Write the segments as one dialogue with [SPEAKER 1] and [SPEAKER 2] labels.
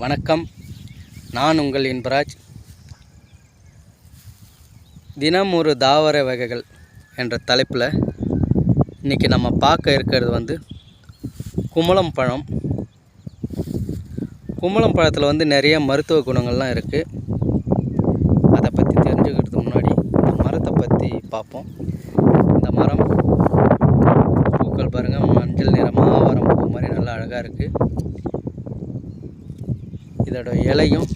[SPEAKER 1] வணக்கம். நான் உங்கள் இன்பராஜ். தினம் ஒரு தாவர வகைகள் என்ற தலைப்பில் இன்றைக்கி நம்ம பார்க்க இருக்கிறது குமுளம் பழம். குமுளம் பழத்தில் நிறைய மருத்துவ குணங்கள்லாம் இருக்குது. அதை பற்றி தெரிஞ்சுக்கிறதுக்கு முன்னாடி இந்த மரத்தை பற்றி பார்ப்போம். இந்த மரம் பூக்கள் பாருங்கள், மஞ்சள் நிறமாக ஆவாரம் பூ மாதிரி நல்லா அழகாக இருக்குது. இதோட இலையும்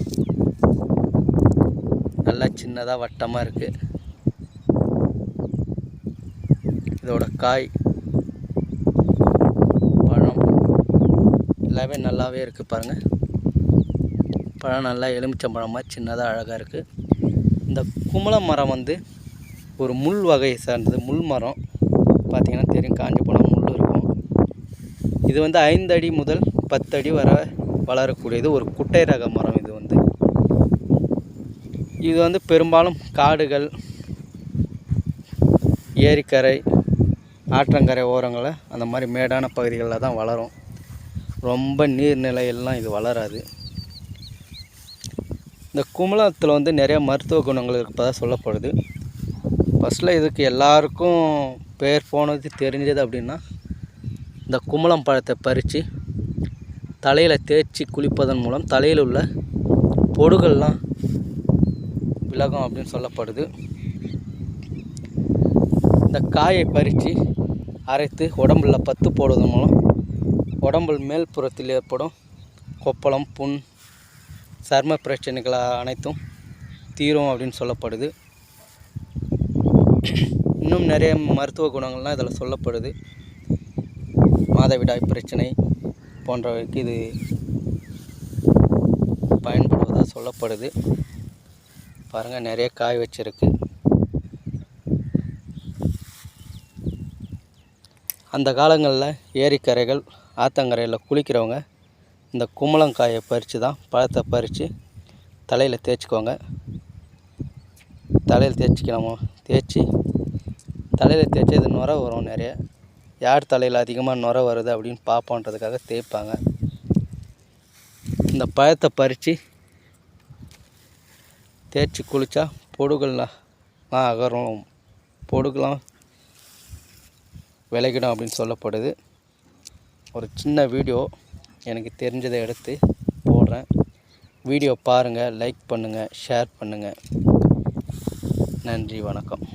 [SPEAKER 1] நல்லா சின்னதாக வட்டமாக இருக்குது. இதோட காய், பழம் எல்லாமே நல்லாவே இருக்குது பாருங்கள். பழம் நல்லா எலுமிச்சம்பழமாக சின்னதாக அழகாக இருக்குது. இந்த குமுளம் மரம் ஒரு முள் வகையை சார்ந்தது. முள் மரம் பார்த்திங்கன்னா தெரியும், காஞ்சி போனால் முள் இருக்கும். இது 5 அடி முதல் 10 அடி வரை வளரக்கூடியது. ஒரு குட்டை ரக மரம். இது பெரும்பாலும் காடுகள், ஏரிக்கரை, ஆற்றங்கரை ஓரங்களில் அந்த மாதிரி மேடான பகுதிகளில் தான் வளரும். ரொம்ப நீர்நிலையெல்லாம் இது வளராது. இந்த குமுளத்தில் நிறைய மருத்துவ குணங்கள் இருப்பதாக சொல்லப்படுது. ஃபஸ்ட்டில் இதுக்கு எல்லாருக்கும் பேர் போனது தெரிஞ்சது அப்படின்னா, இந்த குமுளம் பழத்தை பறித்து தலையில் தேய்ச்சி குளிப்பதன் மூலம் தலையில் உள்ள பொடுகள்லாம் விலகும் அப்படின்னு சொல்லப்படுது. இந்த காயை பறித்து அரைத்து உடம்பில் பத்து போடுவதன் மூலம் உடம்பில் மேல் புறத்தில் ஏற்படும் கொப்பளம், புண், சர்ம பிரச்சனைகள் அனைத்தும் தீரும் அப்படின்னு சொல்லப்படுது. இன்னும் நிறைய மருத்துவ குணங்கள்லாம் இதில் சொல்லப்படுது. மாதவிடாய் பிரச்சனை போன்றவைக்கு இது பயன்படுவதாக சொல்லப்படுது. பாருங்கள், நிறைய காய் வச்சிருக்கு. அந்த காலங்களில் ஏரிக்கரைகள், ஆற்றங்கரையில் குளிக்கிறவங்க இந்த குமுளங்காயை பறித்து தான், பழத்தை பறித்து தலையில் தேய்ச்சிக்குவாங்க. தலையில் தேய்ச்சி தலையில் தேய்ச்சி இது நுரை வரும். நிறைய யார் தலையில் அதிகமாக நுரை வருது அப்படின்னு பார்ப்போன்றதுக்காக தேய்ப்பாங்க. இந்த பழத்தை பறித்து தேய்ச்சி குளித்தா பொடுகள்லாம் அகரும், பொடுகெலாம் விலகிடும் அப்படின்னு சொல்லப்படுது. ஒரு சின்ன வீடியோ எனக்கு தெரிஞ்சதை எடுத்து போடுறேன். வீடியோ பாருங்கள், லைக் பண்ணுங்கள், ஷேர் பண்ணுங்கள். நன்றி, வணக்கம்.